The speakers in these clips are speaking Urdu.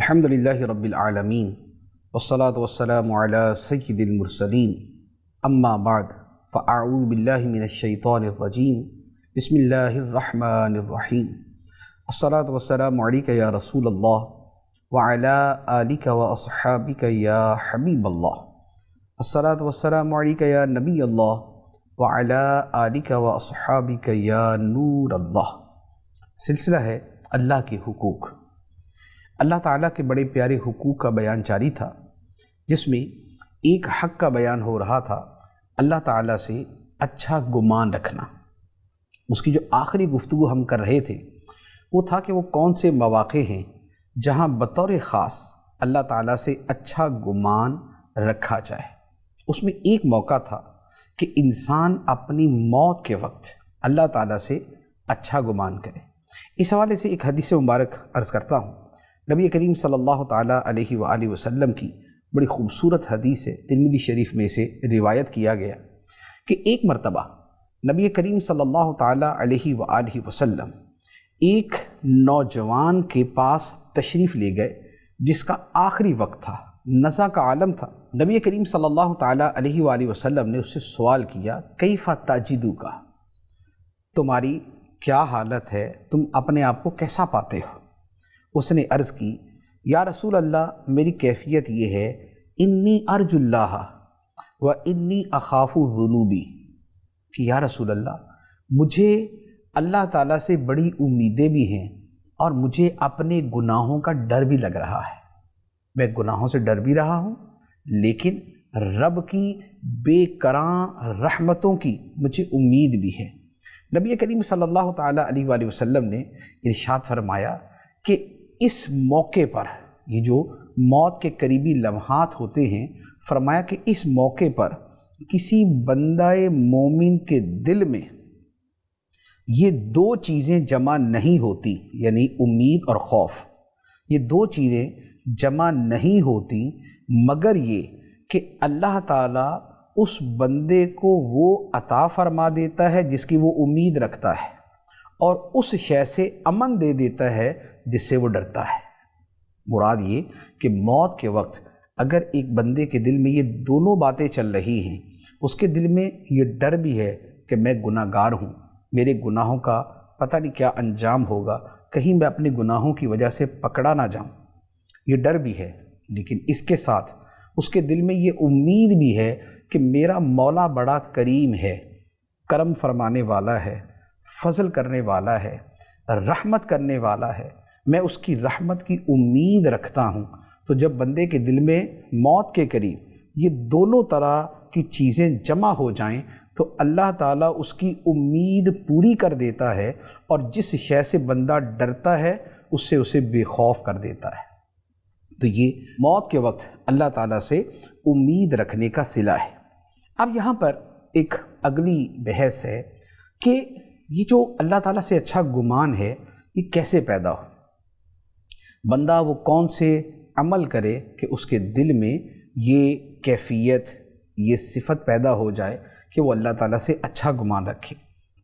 الحمد للہ رب العالمین والصلاة والسلام علی سید المرسلین اما بعد فاعوذ باللہ من الشیطان الرجیم بسم اللہ الرحمن الرحیم الصلاة والسلام علیک یا رسول اللہ وعلی آلک واصحابک یا حبیب اللہ الصلاة والسلام علیک یا نبی اللہ وعلی آلک واصحابک یا نور اللہ۔ سلسلہ ہے اللہ کے حقوق۔ اللہ تعالیٰ کے بڑے پیارے حقوق کا بیان جاری تھا، جس میں ایک حق کا بیان ہو رہا تھا، اللہ تعالیٰ سے اچھا گمان رکھنا۔ اس کی جو آخری گفتگو ہم کر رہے تھے وہ تھا کہ وہ کون سے مواقع ہیں جہاں بطور خاص اللہ تعالیٰ سے اچھا گمان رکھا جائے۔ اس میں ایک موقع تھا کہ انسان اپنی موت کے وقت اللہ تعالیٰ سے اچھا گمان کرے۔ اس حوالے سے ایک حدیث مبارک عرض کرتا ہوں۔ نبی کریم صلی اللہ تعالیٰ علیہ وآلہ وسلم کی بڑی خوبصورت حدیث ہے، ترمذی شریف میں سے روایت کیا گیا کہ ایک مرتبہ نبی کریم صلی اللہ تعالیٰ علیہ وآلہ وسلم ایک نوجوان کے پاس تشریف لے گئے جس کا آخری وقت تھا، نزع کا عالم تھا۔ نبی کریم صلی اللہ تعالیٰ علیہ وآلہ وسلم نے اس سے سوال کیا، کیف تجدک، تمہاری کیا حالت ہے، تم اپنے آپ کو کیسا پاتے ہو؟ اس نے عرض کی، یا رسول اللہ، میری کیفیت یہ ہے، انی ارجو اللہ و انی اخاف ذنوبی، کہ یا رسول اللہ، مجھے اللہ تعالیٰ سے بڑی امیدیں بھی ہیں اور مجھے اپنے گناہوں کا ڈر بھی لگ رہا ہے۔ میں گناہوں سے ڈر بھی رہا ہوں، لیکن رب کی بے کراں رحمتوں کی مجھے امید بھی ہے۔ نبی کریم صلی اللہ تعالیٰ علیہ وآلہ وسلم نے ارشاد فرمایا کہ اس موقع پر، یہ جو موت کے قریبی لمحات ہوتے ہیں، فرمایا کہ اس موقع پر کسی بندہ مومن کے دل میں یہ دو چیزیں جمع نہیں ہوتی، یعنی امید اور خوف، یہ دو چیزیں جمع نہیں ہوتی مگر یہ کہ اللہ تعالیٰ اس بندے کو وہ عطا فرما دیتا ہے جس کی وہ امید رکھتا ہے، اور اس شے سے امن دے دیتا ہے جس سے وہ ڈرتا ہے۔ مراد یہ کہ موت کے وقت اگر ایک بندے کے دل میں یہ دونوں باتیں چل رہی ہیں، اس کے دل میں یہ ڈر بھی ہے کہ میں گناہ گار ہوں، میرے گناہوں کا پتہ نہیں کیا انجام ہوگا، کہیں میں اپنے گناہوں کی وجہ سے پکڑا نہ جاؤں، یہ ڈر بھی ہے، لیکن اس کے ساتھ اس کے دل میں یہ امید بھی ہے کہ میرا مولا بڑا کریم ہے، کرم فرمانے والا ہے، فضل کرنے والا ہے، رحمت کرنے والا ہے، میں اس کی رحمت کی امید رکھتا ہوں۔ تو جب بندے کے دل میں موت کے قریب یہ دونوں طرح کی چیزیں جمع ہو جائیں تو اللہ تعالیٰ اس کی امید پوری کر دیتا ہے، اور جس شے سے بندہ ڈرتا ہے اس سے اسے بے خوف کر دیتا ہے۔ تو یہ موت کے وقت اللہ تعالیٰ سے امید رکھنے کا صلہ ہے۔ اب یہاں پر ایک اگلی بحث ہے کہ یہ جو اللہ تعالیٰ سے اچھا گمان ہے یہ کیسے پیدا ہو؟ بندہ وہ کون سے عمل کرے کہ اس کے دل میں یہ کیفیت، یہ صفت پیدا ہو جائے کہ وہ اللہ تعالیٰ سے اچھا گمان رکھے؟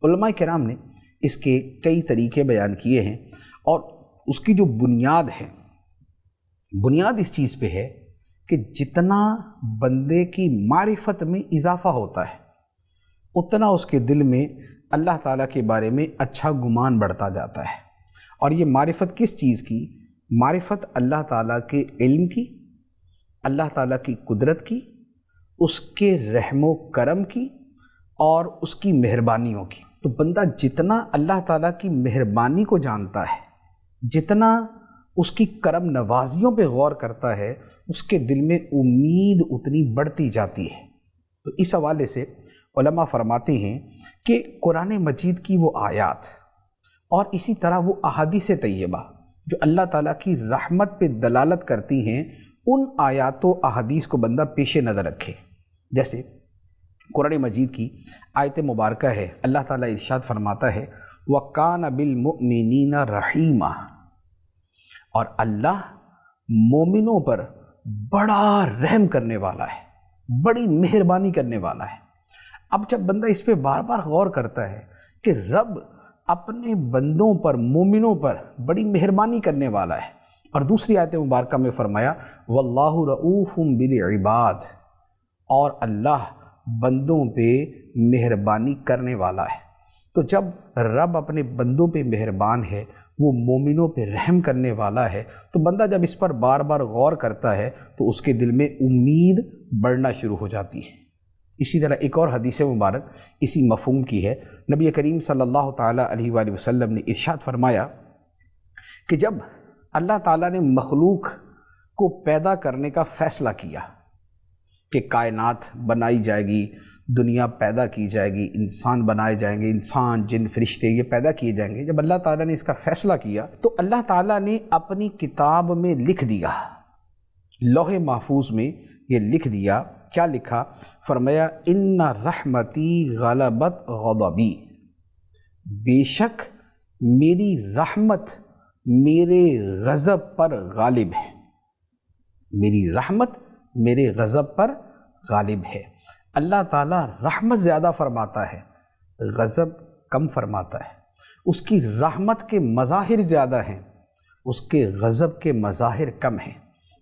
علماء کرام نے اس کے کئی طریقے بیان کیے ہیں، اور اس کی جو بنیاد ہے، بنیاد اس چیز پہ ہے کہ جتنا بندے کی معرفت میں اضافہ ہوتا ہے اتنا اس کے دل میں اللہ تعالیٰ کے بارے میں اچھا گمان بڑھتا جاتا ہے۔ اور یہ معرفت کس چیز کی؟ معرفت اللہ تعالیٰ کے علم کی، اللہ تعالیٰ کی قدرت کی، اس کے رحم و کرم کی، اور اس کی مہربانیوں کی۔ تو بندہ جتنا اللہ تعالیٰ کی مہربانی کو جانتا ہے، جتنا اس کی کرم نوازیوں پہ غور کرتا ہے، اس کے دل میں امید اتنی بڑھتی جاتی ہے۔ تو اس حوالے سے علماء فرماتے ہیں کہ قرآن مجید کی وہ آیات اور اسی طرح وہ احادیث طیبہ جو اللہ تعالیٰ کی رحمت پہ دلالت کرتی ہیں، ان آیات و احادیث کو بندہ پیش نظر رکھے۔ جیسے قرآن مجید کی آیت مبارکہ ہے، اللہ تعالیٰ ارشاد فرماتا ہے، وَقَانَ بِالْمُؤْمِنِينَ رَحِيمًا، اور اللہ مومنوں پر بڑا رحم کرنے والا ہے، بڑی مہربانی کرنے والا ہے۔ اب جب بندہ اس پہ بار بار غور کرتا ہے کہ رب اپنے بندوں پر، مومنوں پر بڑی مہربانی کرنے والا ہے، اور دوسری آیت مبارکہ میں فرمایا واللہ رؤوف بالعباد، اور اللہ بندوں پہ مہربانی کرنے والا ہے۔ تو جب رب اپنے بندوں پہ مہربان ہے، وہ مومنوں پہ رحم کرنے والا ہے، تو بندہ جب اس پر بار بار غور کرتا ہے تو اس کے دل میں امید بڑھنا شروع ہو جاتی ہے۔ اسی طرح ایک اور حدیث مبارک اسی مفہوم کی ہے۔ نبی کریم صلی اللہ تعالیٰ علیہ وآلہ وسلم نے ارشاد فرمایا کہ جب اللہ تعالیٰ نے مخلوق کو پیدا کرنے کا فیصلہ کیا کہ کائنات بنائی جائے گی، دنیا پیدا کی جائے گی، انسان بنائے جائیں گے، انسان جن فرشتے یہ پیدا کیے جائیں گے، جب اللہ تعالیٰ نے اس کا فیصلہ کیا تو اللہ تعالیٰ نے اپنی کتاب میں لکھ دیا، لوح محفوظ میں یہ لکھ دیا۔ کیا لکھا؟ فرمایا ان رحمتی غلبت غضبی، بے شک میری رحمت میرے غضب پر غالب ہے، میری رحمت میرے غضب پر غالب ہے۔ اللہ تعالیٰ رحمت زیادہ فرماتا ہے، غضب کم فرماتا ہے۔ اس کی رحمت کے مظاہر زیادہ ہیں، اس کے غضب کے مظاہر کم ہیں۔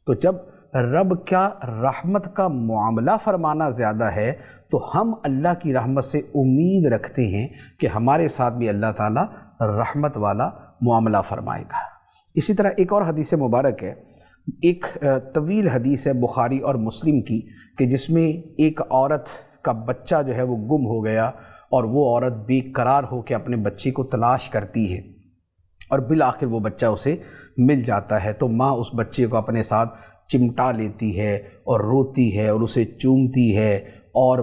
تو جب رب کا رحمت کا معاملہ فرمانا زیادہ ہے تو ہم اللہ کی رحمت سے امید رکھتے ہیں کہ ہمارے ساتھ بھی اللہ تعالیٰ رحمت والا معاملہ فرمائے گا۔ اسی طرح ایک اور حدیث مبارک ہے، ایک طویل حدیث ہے بخاری اور مسلم کی، کہ جس میں ایک عورت کا بچہ جو ہے وہ گم ہو گیا، اور وہ عورت بے قرار ہو کے اپنے بچے کو تلاش کرتی ہے، اور بالآخر وہ بچہ اسے مل جاتا ہے۔ تو ماں اس بچے کو اپنے ساتھ چمٹا لیتی ہے اور روتی ہے اور اسے چومتی ہے اور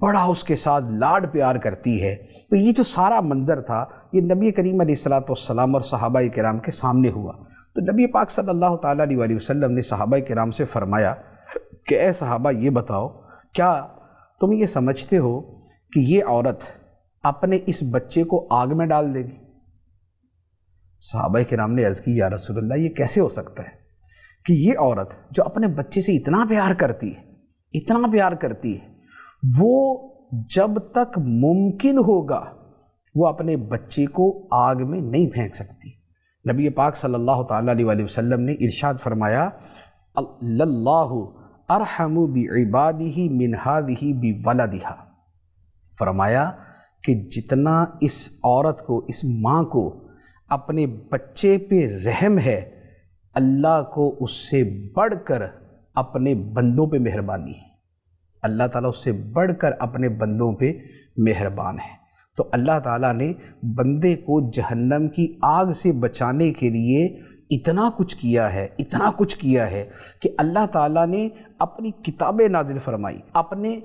بڑا اس کے ساتھ لاڈ پیار کرتی ہے۔ تو یہ جو سارا منظر تھا یہ نبی کریم علیہ الصلوۃ اور صحابہ کرام کے سامنے ہوا۔ تو نبی پاک صلی اللہ تعالیٰ علیہ وآلہ وسلم نے صحابہ کرام سے فرمایا کہ اے صحابہ یہ بتاؤ، کیا تم یہ سمجھتے ہو کہ یہ عورت اپنے اس بچے کو آگ میں ڈال دے گی؟ صحابہ کرام نے عرض کی یا رسول اللہ یہ کیسے ہو سکتا ہے کہ یہ عورت جو اپنے بچے سے اتنا پیار کرتی ہے، اتنا پیار کرتی ہے، وہ جب تک ممکن ہوگا وہ اپنے بچے کو آگ میں نہیں پھینک سکتی۔ نبی پاک صلی اللہ تعالیٰ علیہ وآلہ وسلم نے ارشاد فرمایا اللہ ارحم بعبادہ من ہذہ بولدہا، فرمایا کہ جتنا اس عورت کو، اس ماں کو اپنے بچے پہ رحم ہے، اللہ کو اس سے بڑھ کر اپنے بندوں پہ مہربانی ہے۔ اللہ تعالیٰ اس سے بڑھ کر اپنے بندوں پہ مہربان ہے۔ تو اللہ تعالیٰ نے بندے کو جہنم کی آگ سے بچانے کے لیے اتنا کچھ کیا ہے، اتنا کچھ کیا ہے کہ اللہ تعالیٰ نے اپنی کتابیں نازل فرمائی، اپنے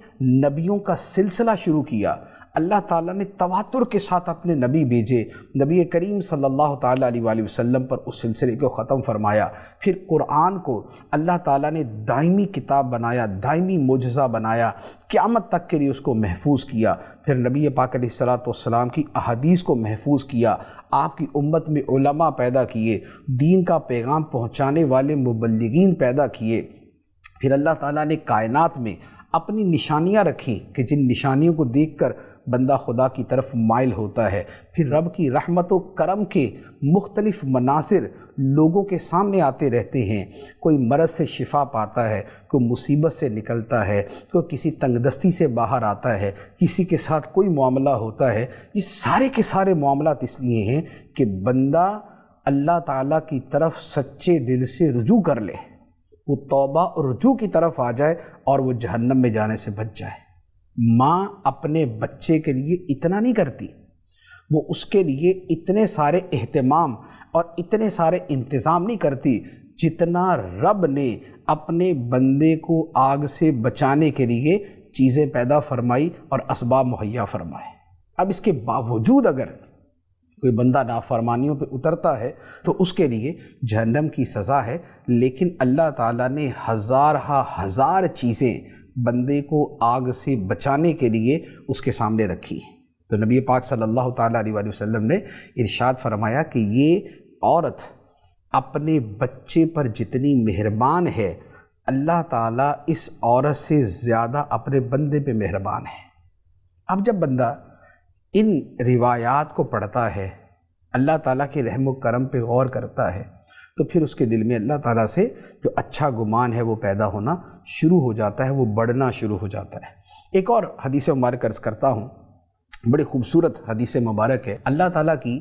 نبیوں کا سلسلہ شروع کیا، اللہ تعالیٰ نے تواتر کے ساتھ اپنے نبی بھیجے، نبی کریم صلی اللہ تعالیٰ علیہ وآلہ وسلم پر اس سلسلے کو ختم فرمایا۔ پھر قرآن کو اللہ تعالیٰ نے دائمی کتاب بنایا، دائمی معجزہ بنایا، قیامت تک کے لیے اس کو محفوظ کیا۔ پھر نبی پاک علیہ السلام کی احادیث کو محفوظ کیا، آپ کی امت میں علماء پیدا کیے، دین کا پیغام پہنچانے والے مبلغین پیدا کیے۔ پھر اللہ تعالیٰ نے کائنات میں اپنی نشانیاں رکھیں کہ جن نشانیوں کو دیکھ کر بندہ خدا کی طرف مائل ہوتا ہے۔ پھر رب کی رحمت و کرم کے مختلف مناظر لوگوں کے سامنے آتے رہتے ہیں، کوئی مرض سے شفا پاتا ہے، کوئی مصیبت سے نکلتا ہے، کوئی کسی تنگ دستی سے باہر آتا ہے، کسی کے ساتھ کوئی معاملہ ہوتا ہے۔ یہ سارے کے سارے معاملات اس لیے ہیں کہ بندہ اللہ تعالیٰ کی طرف سچے دل سے رجوع کر لے، وہ توبہ اور رجوع کی طرف آ جائے اور وہ جہنم میں جانے سے بچ جائے۔ ماں اپنے بچے کے لیے اتنا نہیں کرتی، وہ اس کے لیے اتنے سارے اہتمام اور اتنے سارے انتظام نہیں کرتی جتنا رب نے اپنے بندے کو آگ سے بچانے کے لیے چیزیں پیدا فرمائی اور اسباب مہیا فرمائے۔ اب اس کے باوجود اگر کوئی بندہ نافرمانیوں پہ اترتا ہے تو اس کے لیے جہنم کی سزا ہے، لیکن اللہ تعالیٰ نے ہزار چیزیں بندے کو آگ سے بچانے کے لیے اس کے سامنے رکھی ہیں۔ تو نبی پاک صلی اللہ تعالیٰ علیہ وآلہ وسلم نے ارشاد فرمایا کہ یہ عورت اپنے بچے پر جتنی مہربان ہے، اللہ تعالیٰ اس عورت سے زیادہ اپنے بندے پہ مہربان ہے۔ اب جب بندہ ان روایات کو پڑھتا ہے، اللہ تعالیٰ کے رحم و کرم پہ غور کرتا ہے، تو پھر اس کے دل میں اللہ تعالیٰ سے جو اچھا گمان ہے وہ پیدا ہونا شروع ہو جاتا ہے، وہ بڑھنا شروع ہو جاتا ہے۔ ایک اور حدیث مبارک عرض کرتا ہوں، بڑی خوبصورت حدیث مبارک ہے۔ اللہ تعالیٰ کی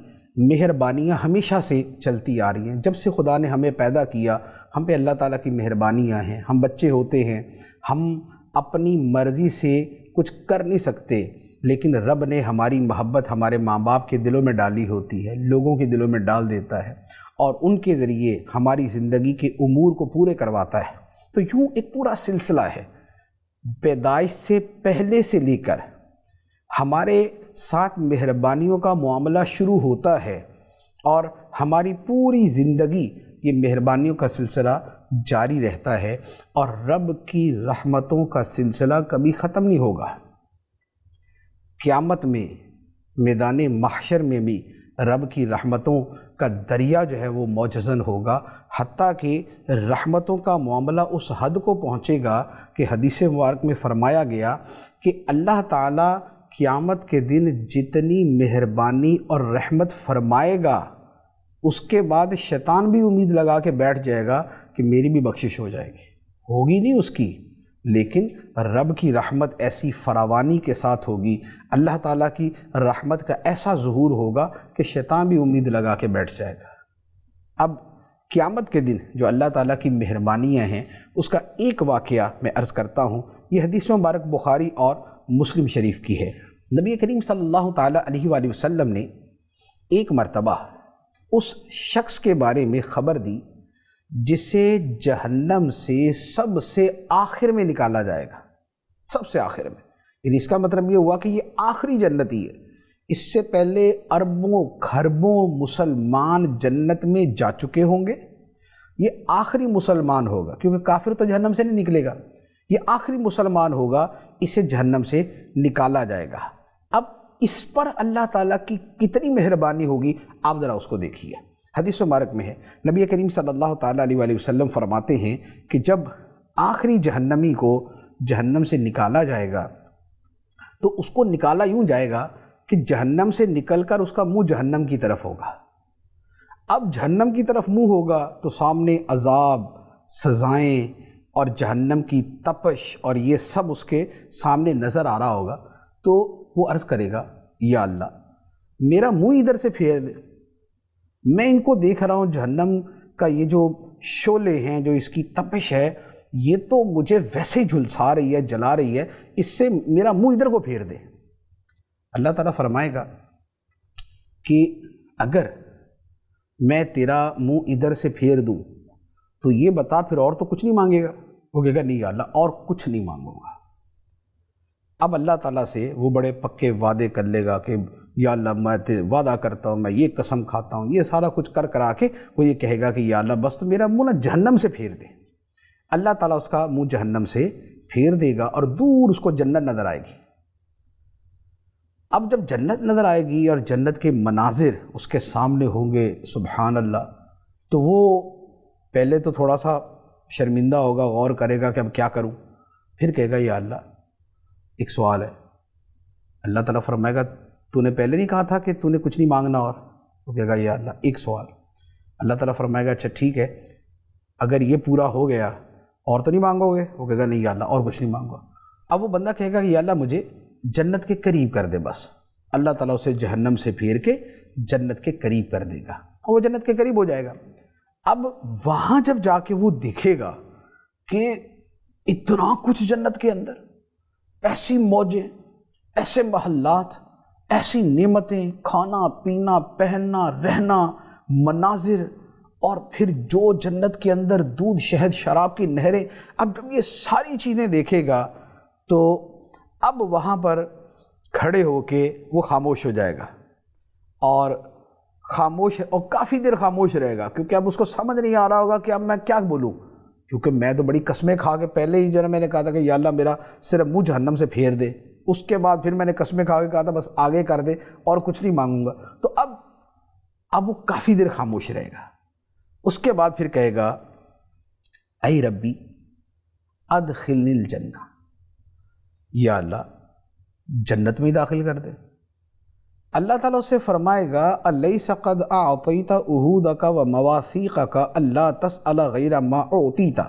مہربانیاں ہمیشہ سے چلتی آ رہی ہیں، جب سے خدا نے ہمیں پیدا کیا ہم پہ اللہ تعالیٰ کی مہربانیاں ہیں۔ ہم بچے ہوتے ہیں، ہم اپنی مرضی سے کچھ کر نہیں سکتے، لیکن رب نے ہماری محبت ہمارے ماں باپ کے دلوں میں ڈالی ہوتی ہے، لوگوں کے دلوں میں ڈال دیتا ہے، اور ان کے ذریعے ہماری زندگی کے امور کو پورے کرواتا ہے۔ تو یوں ایک پورا سلسلہ ہے، پیدائش سے پہلے سے لے کر ہمارے ساتھ مہربانیوں کا معاملہ شروع ہوتا ہے، اور ہماری پوری زندگی یہ مہربانیوں کا سلسلہ جاری رہتا ہے، اور رب کی رحمتوں کا سلسلہ کبھی ختم نہیں ہوگا۔ قیامت میں میدان محشر میں بھی رب کی رحمتوں کا دریا جو ہے وہ موجزن ہوگا، حتیٰ کہ رحمتوں کا معاملہ اس حد کو پہنچے گا کہ حدیث مبارک میں فرمایا گیا کہ اللہ تعالیٰ قیامت کے دن جتنی مہربانی اور رحمت فرمائے گا، اس کے بعد شیطان بھی امید لگا کے بیٹھ جائے گا کہ میری بھی بخشش ہو جائے گی، ہوگی نہیں اس کی، لیکن رب کی رحمت ایسی فراوانی کے ساتھ ہوگی، اللہ تعالیٰ کی رحمت کا ایسا ظہور ہوگا کہ شیطان بھی امید لگا کے بیٹھ جائے گا۔ اب قیامت کے دن جو اللہ تعالیٰ کی مہربانیاں ہیں اس کا ایک واقعہ میں عرض کرتا ہوں۔ یہ حدیث مبارک بخاری اور مسلم شریف کی ہے۔ نبی کریم صلی اللہ تعالیٰ علیہ وآلہ وسلم نے ایک مرتبہ اس شخص کے بارے میں خبر دی جسے جہنم سے سب سے آخر میں نکالا جائے گا، سب سے آخر میں، یعنی اس کا مطلب یہ ہوا کہ یہ آخری جنتی ہے۔ اس سے پہلے اربوں کھربوں مسلمان جنت میں جا چکے ہوں گے، یہ آخری مسلمان ہوگا، کیونکہ کافر تو جہنم سے نہیں نکلے گا، یہ آخری مسلمان ہوگا، اسے جہنم سے نکالا جائے گا۔ اب اس پر اللہ تعالیٰ کی کتنی مہربانی ہوگی آپ ذرا اس کو دیکھیے۔ حدیث مبارک میں ہے، نبی کریم صلی اللہ تعالیٰ علیہ وآلہ وسلم فرماتے ہیں کہ جب آخری جہنمی کو جہنم سے نکالا جائے گا تو اس کو نکالا یوں جائے گا کہ جہنم سے نکل کر اس کا منہ جہنم کی طرف ہوگا۔ اب جہنم کی طرف منہ ہوگا تو سامنے عذاب، سزائیں اور جہنم کی تپش اور یہ سب اس کے سامنے نظر آ رہا ہوگا، تو وہ عرض کرے گا یا اللہ میرا منہ ادھر سے پھیر دے، میں ان کو دیکھ رہا ہوں، جہنم کا یہ جو شعلے ہیں، جو اس کی تپش ہے، یہ تو مجھے ویسے ہی جھلسا رہی ہے، جلا رہی ہے، اس سے میرا منہ ادھر کو پھیر دے۔ اللہ تعالیٰ فرمائے گا کہ اگر میں تیرا منہ ادھر سے پھیر دوں تو یہ بتا پھر اور تو کچھ نہیں مانگے گا؟ وہ کہے گا نہیں یا اللہ اور کچھ نہیں مانگوں گا۔ اب اللہ تعالیٰ سے وہ بڑے پکے وعدے کر لے گا کہ یا اللہ میں وعدہ کرتا ہوں، میں یہ قسم کھاتا ہوں، یہ سارا کچھ کرا کے وہ یہ کہے گا کہ یا اللہ بس تو میرا منہ جہنم سے پھیر دے۔ اللہ تعالیٰ اس کا منہ جہنم سے پھیر دے گا اور دور اس کو جنت نظر آئے گی۔ اب جب جنت نظر آئے گی اور جنت کے مناظر اس کے سامنے ہوں گے، سبحان اللہ، تو وہ پہلے تو تھوڑا سا شرمندہ ہوگا، غور کرے گا کہ اب کیا کروں، پھر کہے گا یا اللہ ایک سوال ہے۔ اللہ تعالیٰ فرمائے گا تو نے پہلے نہیں کہا تھا کہ تو نے کچھ نہیں مانگنا؟ اور وہ کہے گا یا اللہ ایک سوال۔ اللہ تعالیٰ فرمائے گا اچھا ٹھیک ہے، اگر یہ پورا ہو گیا اور تو نہیں مانگو گے؟ وہ کہے گا نہیں یا اللہ اور کچھ نہیں مانگو۔ اب وہ بندہ کہے گا کہ یا اللہ مجھے جنت کے قریب کر دے بس۔ اللہ تعالیٰ اسے جہنم سے پھیر کے جنت کے قریب کر دے گا اور وہ جنت کے قریب ہو جائے گا۔ اب وہاں جب جا کے وہ دیکھے گا کہ اتنا کچھ جنت کے اندر، ایسی موجیں، ایسے محلات، ایسی نعمتیں، کھانا پینا پہننا رہنا، مناظر، اور پھر جو جنت کے اندر دودھ شہد شراب کی نہریں، اب جب یہ ساری چیزیں دیکھے گا تو اب وہاں پر کھڑے ہو کے وہ خاموش ہو جائے گا، اور کافی دیر خاموش رہے گا، کیونکہ اب اس کو سمجھ نہیں آ رہا ہوگا کہ اب میں کیا بولوں، کیونکہ میں تو بڑی قسمیں کھا کے پہلے ہی جو ہے میں نے کہا تھا کہ یا اللہ میرا صرف منہ جہنم سے پھیر دے، اس کے بعد پھر میں نے قسمیں کھا کے کہا تھا بس آگے کر دے اور کچھ نہیں مانگوں گا۔ تو اب وہ کافی دیر خاموش رہے گا، اس کے بعد پھر کہے گا اے ربی ادخلنی الجنہ، یا اللہ جنت میں ہی داخل کر دے۔ اللہ تعالیٰ سے فرمائے گا الیس قد اعطیت عہودک و مواثیقک الا تسأل غیر ما اعطیت،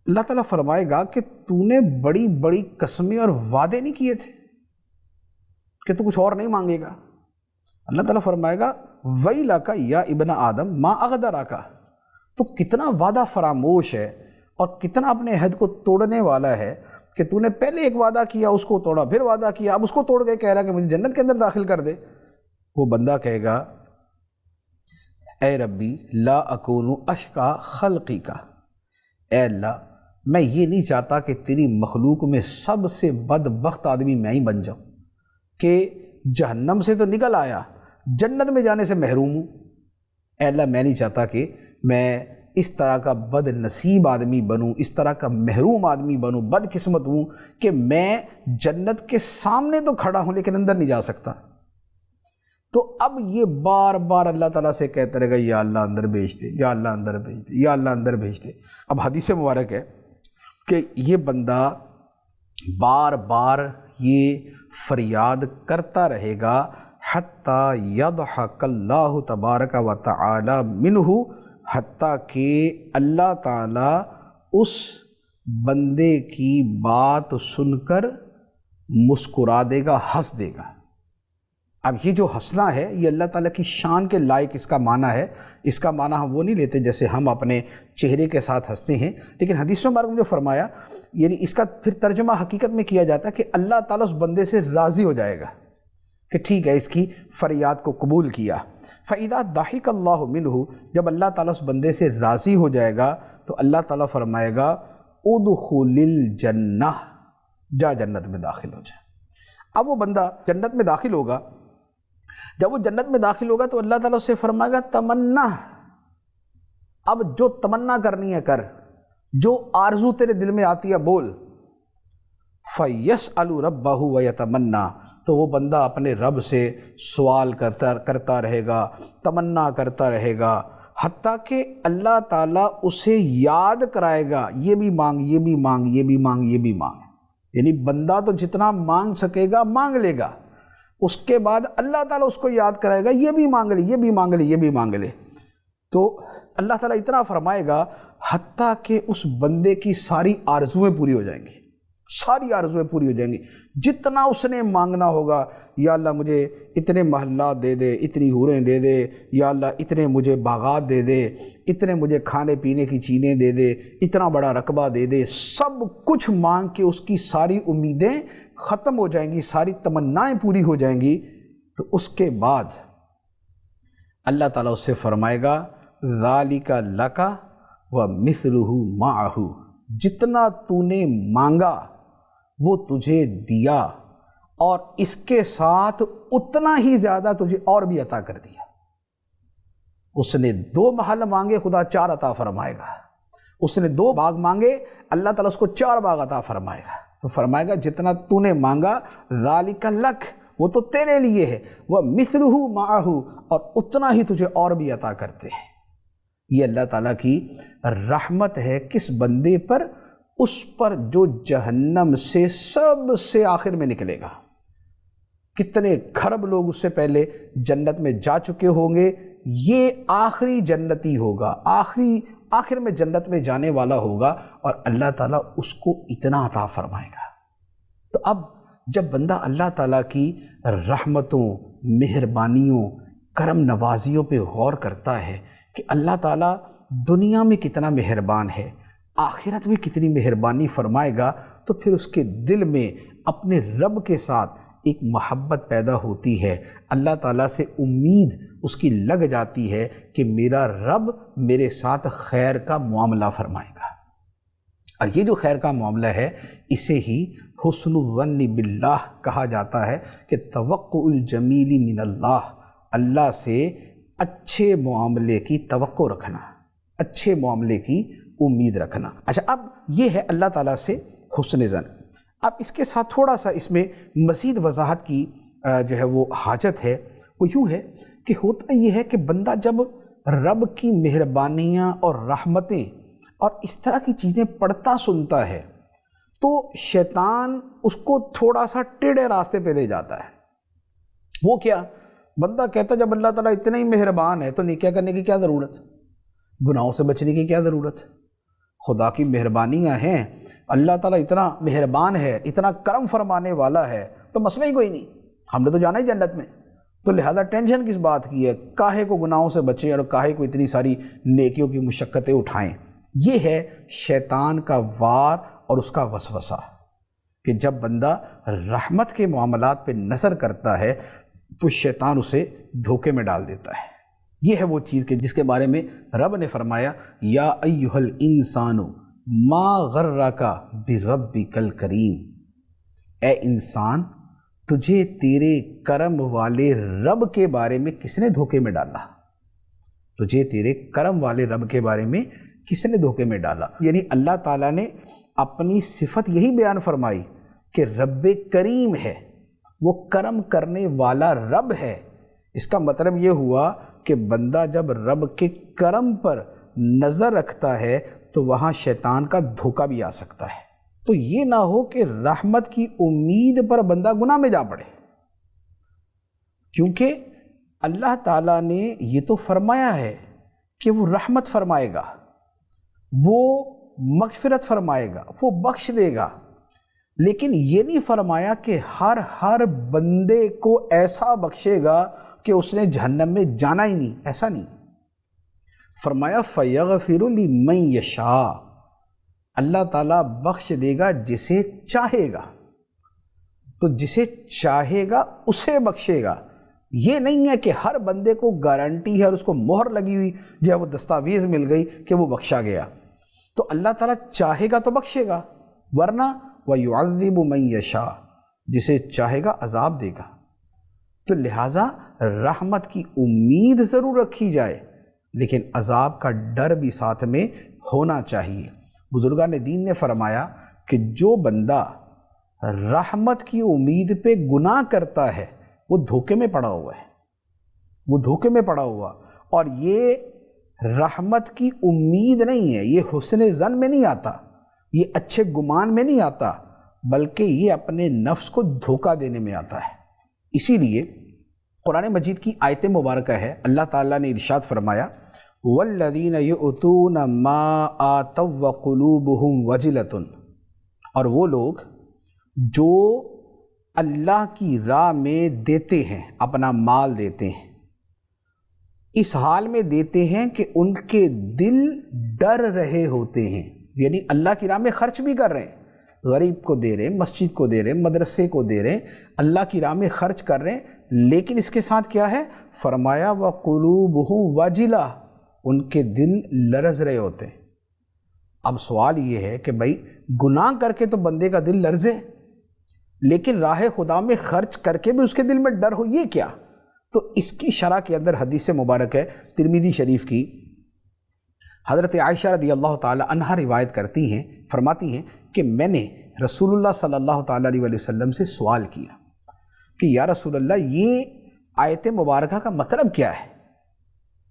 اللہ تعالیٰ فرمائے گا کہ تو نے بڑی بڑی قسمیں اور وعدے نہیں کیے تھے کہ تو کچھ اور نہیں مانگے گا؟ اللہ تعالیٰ فرمائے گا ویلک یا ابن آدم ما اغدرک، تو کتنا وعدہ فراموش ہے اور کتنا اپنے عہد کو توڑنے والا ہے کہ تو نے پہلے ایک وعدہ کیا، اس کو توڑا، پھر وعدہ کیا، اب اس کو توڑ کے کہہ رہا کہ مجھے جنت کے اندر داخل کر دے۔ وہ بندہ کہے گا اے ربی لا اکون اشقا خلقی کا، اے اللہ میں یہ نہیں چاہتا کہ تیری مخلوق میں سب سے بدبخت آدمی میں ہی بن جاؤں کہ جہنم سے تو نکل آیا، جنت میں جانے سے محروم ہوں۔ اے اللہ میں نہیں چاہتا کہ میں اس طرح کا بد نصیب آدمی بنوں، اس طرح کا محروم آدمی بنوں، بد قسمت ہوں کہ میں جنت کے سامنے تو کھڑا ہوں لیکن اندر نہیں جا سکتا۔ تو اب یہ بار بار اللہ تعالیٰ سے کہتا رہے گا یا اللہ اندر بھیج دے، یا اللہ اندر بھیج دے، یا اللہ اندر بھیج دے۔ اب حدیث مبارک ہے کہ یہ بندہ بار بار یہ فریاد کرتا رہے گا حتیٰ یضحک اللہ تبارک و تعالی منہ، حتیٰ کہ اللہ تعالیٰ اس بندے کی بات سن کر مسکرا دے گا، ہنس دے گا۔ اب یہ جو ہنسنا ہے یہ اللہ تعالیٰ کی شان کے لائق اس کا معنی ہے۔ اس کا معنی ہم وہ نہیں لیتے جیسے ہم اپنے چہرے کے ساتھ ہنستے ہیں، لیکن حدیث مبارک میں جو فرمایا یعنی اس کا پھر ترجمہ حقیقت میں کیا جاتا ہے کہ اللہ تعالیٰ اس بندے سے راضی ہو جائے گا کہ ٹھیک ہے اس کی فریاد کو قبول کیا۔ فَإِذَا ضَحِكَ اللَّهُ مِنْهُ، جب اللہ تعالیٰ اس بندے سے راضی ہو جائے گا تو اللہ تعالیٰ فرمائے گا اُدْخُلِ الْجَنَّةِ، جا جنت میں داخل ہو جائے۔ اب وہ بندہ جنت میں داخل ہوگا، جب وہ جنت میں داخل ہوگا تو اللہ تعالیٰ سے فرمائے گا تمنا، اب جو تمنا کرنی ہے کر، جو آرزو تیرے دل میں آتی ہے بول۔ فَيَسْأَلُ رَبَّهُ وَيَتَمَنَّا، تو وہ بندہ اپنے رب سے سوال کرتا رہے گا، تمنا کرتا رہے گا، حتیٰ کہ اللہ تعالیٰ اسے یاد کرائے گا یہ بھی مانگ، یہ بھی مانگ، یہ بھی مانگ، یہ بھی مانگ۔ یعنی بندہ تو جتنا مانگ سکے گا مانگ لے گا، اس کے بعد اللہ تعالیٰ اس کو یاد کرائے گا یہ بھی مانگ لے، یہ بھی مانگ لے، یہ بھی مانگ لے۔ تو اللہ تعالیٰ اتنا فرمائے گا حتیٰ کہ اس بندے کی ساری آرزویں پوری ہو جائیں گی، ساری آرزویں پوری ہو جائیں گی۔ جتنا اس نے مانگنا ہوگا، یا اللہ مجھے اتنے محلات دے دے، اتنی حوریں دے دے، یا اللہ اتنے مجھے باغات دے دے، اتنے مجھے کھانے پینے کی چیزیں دے دے، اتنا بڑا رقبہ دے دے، سب کچھ مانگ کے اس کی ساری امیدیں ختم ہو جائیں گی، ساری تمنائیں پوری ہو جائیں گی۔ تو اس کے بعد اللہ تعالیٰ اس سے فرمائے گا ذَلِكَ لَكَ وَمِثْلُهُ مَعَهُ، جتنا تو نے مانگا وہ تجھے دیا اور اس کے ساتھ اتنا ہی زیادہ تجھے اور بھی عطا کر دیا۔ اس نے 2 محل مانگے، خدا 4 عطا فرمائے گا۔ اس نے 2 باغ مانگے، اللہ تعالیٰ اس کو 4 باغ عطا فرمائے گا۔ تو فرمائے گا جتنا تو نے مانگا ذَلِكَ لَكَ، وہ تو تیرے لیے ہے، وَمِثْلُهُ مَعَهُ، اور اتنا ہی تجھے اور بھی عطا کرتے ہیں۔ یہ اللہ تعالیٰ کی رحمت ہے کس بندے پر؟ اس پر جو جہنم سے سب سے آخر میں نکلے گا۔ کتنے کھرب لوگ اس سے پہلے جنت میں جا چکے ہوں گے، یہ آخری جنتی ہوگا، آخر میں جنت میں جانے والا ہوگا، اور اللہ تعالیٰ اس کو اتنا عطا فرمائے گا۔ تو اب جب بندہ اللہ تعالیٰ کی رحمتوں، مہربانیوں، کرم نوازیوں پہ غور کرتا ہے کہ اللہ تعالیٰ دنیا میں کتنا مہربان ہے، آخرت میں کتنی مہربانی فرمائے گا، تو پھر اس کے دل میں اپنے رب کے ساتھ ایک محبت پیدا ہوتی ہے، اللہ تعالیٰ سے امید اس کی لگ جاتی ہے کہ میرا رب میرے ساتھ خیر کا معاملہ فرمائے گا۔ اور یہ جو خیر کا معاملہ ہے اسے ہی حسن الظن باللہ کہا جاتا ہے، کہ توقع الجمیل من اللہ، اللہ سے اچھے معاملے کی توقع رکھنا، اچھے معاملے کی امید رکھنا۔ اچھا، اب یہ ہے اللہ تعالیٰ سے حسن ظن۔ اب اس کے ساتھ تھوڑا سا اس میں مزید وضاحت کی جو ہے وہ حاجت ہے، وہ یوں ہے کہ ہوتا یہ ہے کہ بندہ جب رب کی مہربانیاں اور رحمتیں اور اس طرح کی چیزیں پڑھتا سنتا ہے تو شیطان اس کو تھوڑا سا ٹیڑھے راستے پہ لے جاتا ہے وہ کیا؟ بندہ کہتا جب اللہ تعالیٰ اتنا ہی مہربان ہے تو نیکیاں کرنے کی کیا ضرورت، گناہوں سے بچنے کی کیا ضرورت؟ خدا کی مہربانیاں ہیں، اللہ تعالیٰ اتنا مہربان ہے، اتنا کرم فرمانے والا ہے، تو مسئلہ ہی کوئی نہیں، ہم نے تو جانا ہی جنت میں، تو لہذا ٹینشن کس بات کی ہے؟ کاہے کو گناہوں سے بچیں اور کاہے کو اتنی ساری نیکیوں کی مشقتیں اٹھائیں۔ یہ ہے شیطان کا وار اور اس کا وسوسہ کہ جب بندہ رحمت کے معاملات پہ نظر کرتا ہے تو شیطان اسے دھوکے میں ڈال دیتا ہے۔ یہ ہے وہ چیز کہ جس کے بارے میں رب نے فرمایا یا ایھا الانسان ما غرک بربک الکریم، اے انسان تجھے تیرے کرم والے رب کے بارے میں کس نے دھوکے میں ڈالا؟ تجھے تیرے کرم والے رب کے بارے میں کس نے دھوکے میں ڈالا؟ یعنی اللہ تعالیٰ نے اپنی صفت یہی بیان فرمائی کہ رب کریم ہے، وہ کرم کرنے والا رب ہے۔ اس کا مطلب یہ ہوا کہ بندہ جب رب کے کرم پر نظر رکھتا ہے تو وہاں شیطان کا دھوکہ بھی آ سکتا ہے۔ تو یہ نہ ہو کہ رحمت کی امید پر بندہ گناہ میں جا پڑے، کیونکہ اللہ تعالیٰ نے یہ تو فرمایا ہے کہ وہ رحمت فرمائے گا، وہ مغفرت فرمائے گا، وہ بخش دے گا، لیکن یہ نہیں فرمایا کہ ہر بندے کو ایسا بخشے گا کہ اس نے جہنم میں جانا ہی نہیں، ایسا نہیں۔ فرمایا فَيَغْفِرُ لِمَن يَشَاءُ، اللہ تعالیٰ بخش دے گا جسے چاہے گا، تو جسے چاہے گا اسے بخشے گا۔ یہ نہیں ہے کہ ہر بندے کو گارنٹی ہے اور اس کو مہر لگی ہوئی جو ہے وہ دستاویز مل گئی کہ وہ بخشا گیا، تو اللہ تعالیٰ چاہے گا تو بخشے گا، ورنہ وَيُعَذِّبُ مَن يَشَاءُ، جسے چاہے گا عذاب دے گا۔ تو لہٰذا رحمت کی امید ضرور رکھی جائے لیکن عذاب کا ڈر بھی ساتھ میں ہونا چاہیے۔ بزرگان دین نے فرمایا کہ جو بندہ رحمت کی امید پہ گناہ کرتا ہے وہ دھوکے میں پڑا ہوا ہے، وہ دھوکے میں پڑا ہوا، اور یہ رحمت کی امید نہیں ہے، یہ حسن ظن میں نہیں آتا، یہ اچھے گمان میں نہیں آتا، بلکہ یہ اپنے نفس کو دھوکہ دینے میں آتا ہے۔ اسی لیے قرآن مجید کی آیت مبارکہ ہے، اللہ تعالیٰ نے ارشاد فرمایا وَالَّذِينَ يُؤْتُونَ مَا آتَوْا وَقُلُوبُهُمْ وَجِلَةٌ، اور وہ لوگ جو اللہ کی راہ میں دیتے ہیں، اپنا مال دیتے ہیں، اس حال میں دیتے ہیں کہ ان کے دل ڈر رہے ہوتے ہیں، یعنی اللہ کی راہ میں خرچ بھی کر رہے ہیں، غریب کو دے رہے ہیں، مسجد کو دے رہے ہیں، مدرسے کو دے رہے ہیں، اللہ کی راہ میں خرچ کر رہے ہیں، لیکن اس کے ساتھ کیا ہے؟ فرمایا وَقُلُوبُهُمْ وَجِلَةٌ، ان کے دل لرز رہے ہوتے ہیں۔ اب سوال یہ ہے کہ بھائی گناہ کر کے تو بندے کا دل لرزے، لیکن راہ خدا میں خرچ کر کے بھی اس کے دل میں ڈر ہو، یہ کیا؟ تو اس کی شرح کے اندر حدیث مبارک ہے ترمذی شریف کی، حضرت عائشہ رضی اللہ تعالی عنہا روایت کرتی ہیں، فرماتی ہیں کہ میں نے رسول اللہ صلی اللہ تعالی علیہ وسلم سے سوال کیا کہ یا رسول اللہ یہ آیت مبارکہ کا مطلب کیا ہے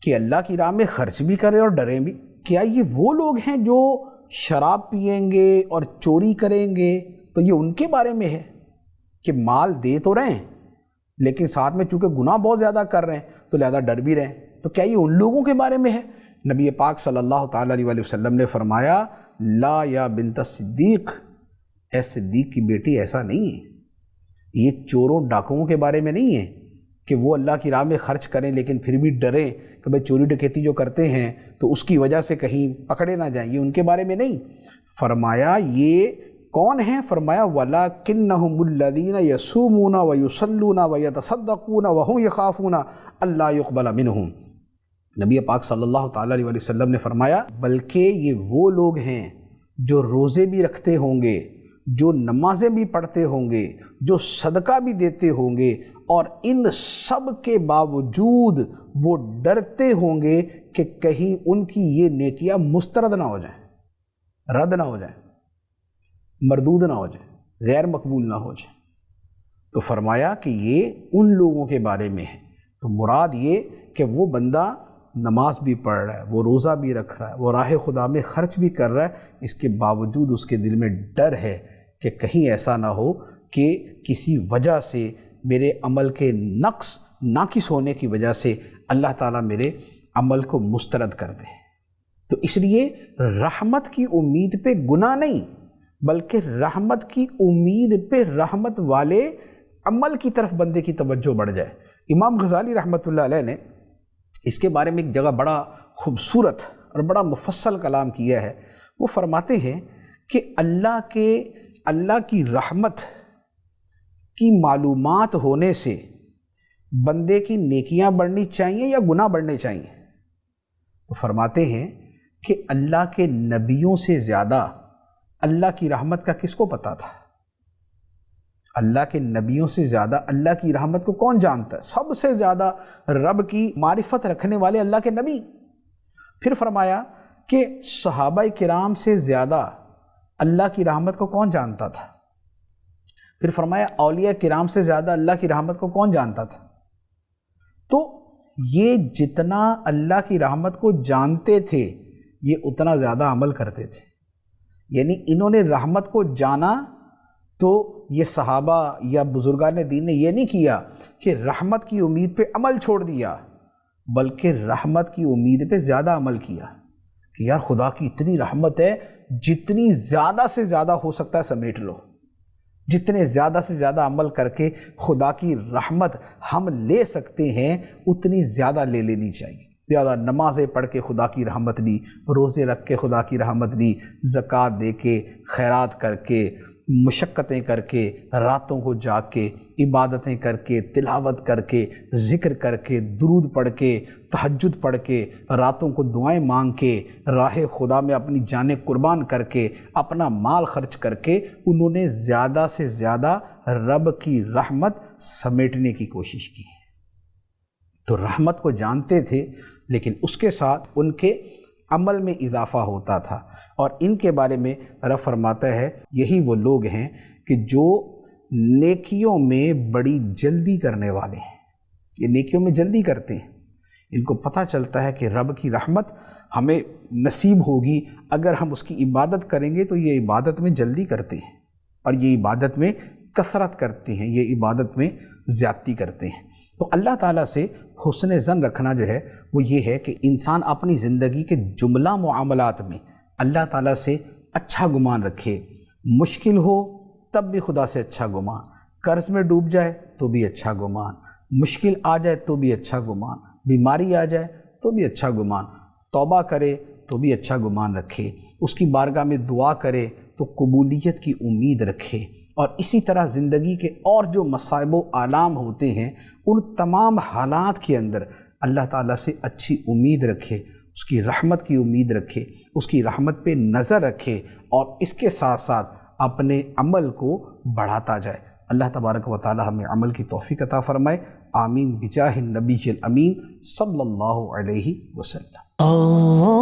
کہ اللہ کی راہ میں خرچ بھی کریں اور ڈریں بھی؟ کیا یہ وہ لوگ ہیں جو شراب پئیں گے اور چوری کریں گے؟ تو یہ ان کے بارے میں ہے کہ مال دے تو رہے ہیں لیکن ساتھ میں چونکہ گناہ بہت زیادہ کر رہے ہیں تو لہذا ڈر بھی رہے ہیں، تو کیا یہ ان لوگوں کے بارے میں ہے؟ نبی پاک صلی اللہ تعالی علیہ وسلم نے فرمایا لا یا بنت صدیق، اے صدیق کی بیٹی ایسا نہیں ہے، یہ چوروں ڈاکوؤں کے بارے میں نہیں ہے کہ وہ اللہ کی راہ میں خرچ کریں لیکن پھر بھی ڈریں کہ بھئی چوری ڈکیتی جو کرتے ہیں تو اس کی وجہ سے کہیں پکڑے نہ جائیں، یہ ان کے بارے میں نہیں۔ فرمایا یہ کون ہیں؟ فرمایا وَلَكِنَّهُمُ الَّذِينَ يَصُومُونَ وَيُصَلُّونَ وَيَتَصَدَّقُونَ وَهُمْ يَخَافُونَ أَلَّا يُقْبَلَ مِنْهُمْ، نبی پاک صلی اللہ تعالی علیہ وسلم نے فرمایا بلکہ یہ وہ لوگ ہیں جو روزے بھی رکھتے ہوں گے، جو نمازیں بھی پڑھتے ہوں گے، جو صدقہ بھی دیتے ہوں گے، اور ان سب کے باوجود وہ ڈرتے ہوں گے کہ کہیں ان کی یہ نیکیاں مسترد نہ ہو جائیں، رد نہ ہو جائیں، مردود نہ ہو جائیں، غیر مقبول نہ ہو جائیں۔ تو فرمایا کہ یہ ان لوگوں کے بارے میں ہے، تو مراد یہ کہ وہ بندہ نماز بھی پڑھ رہا ہے، وہ روزہ بھی رکھ رہا ہے، وہ راہ خدا میں خرچ بھی کر رہا ہے، اس کے باوجود اس کے دل میں ڈر ہے کہ کہیں ایسا نہ ہو کہ کسی وجہ سے میرے عمل کے ناقص ہونے کی وجہ سے اللہ تعالیٰ میرے عمل کو مسترد کر دے۔ تو اس لیے رحمت کی امید پہ گناہ نہیں، بلکہ رحمت کی امید پہ رحمت والے عمل کی طرف بندے کی توجہ بڑھ جائے۔ امام غزالی رحمۃ اللہ علیہ نے اس کے بارے میں ایک جگہ بڑا خوبصورت اور بڑا مفصل کلام کیا ہے۔ وہ فرماتے ہیں کہ اللہ کی رحمت کی معلومات ہونے سے بندے کی نیکیاں بڑھنی چاہیے یا گناہ بڑھنے چاہیے؟ تو فرماتے ہیں کہ اللہ کے نبیوں سے زیادہ اللہ کی رحمت کا کس کو پتہ تھا؟ اللہ کے نبیوں سے زیادہ اللہ کی رحمت کو کون جانتا ہے؟ سب سے زیادہ رب کی معرفت رکھنے والے اللہ کے نبی۔ پھر فرمایا کہ صحابہ کرام سے زیادہ اللہ کی رحمت کو کون جانتا تھا؟ پھر فرمایا اولیاء کرام سے زیادہ اللہ کی رحمت کو کون جانتا تھا؟ تو یہ جتنا اللہ کی رحمت کو جانتے تھے یہ اتنا زیادہ عمل کرتے تھے۔ یعنی انہوں نے رحمت کو جانا تو یہ صحابہ یا بزرگان دین نے یہ نہیں کیا کہ رحمت کی امید پہ عمل چھوڑ دیا، بلکہ رحمت کی امید پہ زیادہ عمل کیا کہ یار خدا کی اتنی رحمت ہے، جتنی زیادہ سے زیادہ ہو سکتا ہے سمیٹ لو، جتنے زیادہ سے زیادہ عمل کر کے خدا کی رحمت ہم لے سکتے ہیں اتنی زیادہ لے لینی چاہیے۔ زیادہ نمازیں پڑھ کے خدا کی رحمت لی، روزے رکھ کے خدا کی رحمت لی، زکوٰۃ دے کے، خیرات کر کے، مشقتیں کر کے، راتوں کو جاگ کے، عبادتیں کر کے، تلاوت کر کے، ذکر کر کے، درود پڑھ کے، تہجد پڑھ کے، راتوں کو دعائیں مانگ کے، راہ خدا میں اپنی جانیں قربان کر کے، اپنا مال خرچ کر کے انہوں نے زیادہ سے زیادہ رب کی رحمت سمیٹنے کی کوشش کی۔ تو رحمت کو جانتے تھے لیکن اس کے ساتھ ان کے عمل میں اضافہ ہوتا تھا، اور ان کے بارے میں رب فرماتا ہے یہی وہ لوگ ہیں کہ جو نیکیوں میں بڑی جلدی کرنے والے ہیں۔ یہ نیکیوں میں جلدی کرتے ہیں، ان کو پتہ چلتا ہے کہ رب کی رحمت ہمیں نصیب ہوگی اگر ہم اس کی عبادت کریں گے، تو یہ عبادت میں جلدی کرتے ہیں اور یہ عبادت میں کثرت کرتے ہیں، یہ عبادت میں زیادتی کرتے ہیں۔ تو اللہ تعالیٰ سے حسن ظن رکھنا جو ہے وہ یہ ہے کہ انسان اپنی زندگی کے جملہ معاملات میں اللہ تعالیٰ سے اچھا گمان رکھے، مشکل ہو تب بھی خدا سے اچھا گمان، قرض میں ڈوب جائے تو بھی اچھا گمان، مشکل آ جائے تو بھی اچھا گمان، بیماری آ جائے تو بھی اچھا گمان، توبہ کرے تو بھی اچھا گمان رکھے، اس کی بارگاہ میں دعا کرے تو قبولیت کی امید رکھے، اور اسی طرح زندگی کے اور جو مصائب و آلام ہوتے ہیں ان تمام حالات کے اندر اللہ تعالیٰ سے اچھی امید رکھے، اس کی رحمت کی امید رکھے، اس کی رحمت پہ نظر رکھے، اور اس کے ساتھ ساتھ اپنے عمل کو بڑھاتا جائے۔ اللہ تبارک و تعالی ہمیں عمل کی توفیق عطا فرمائے، آمین بجاہ النبی الامین صلی اللہ علیہ وسلم۔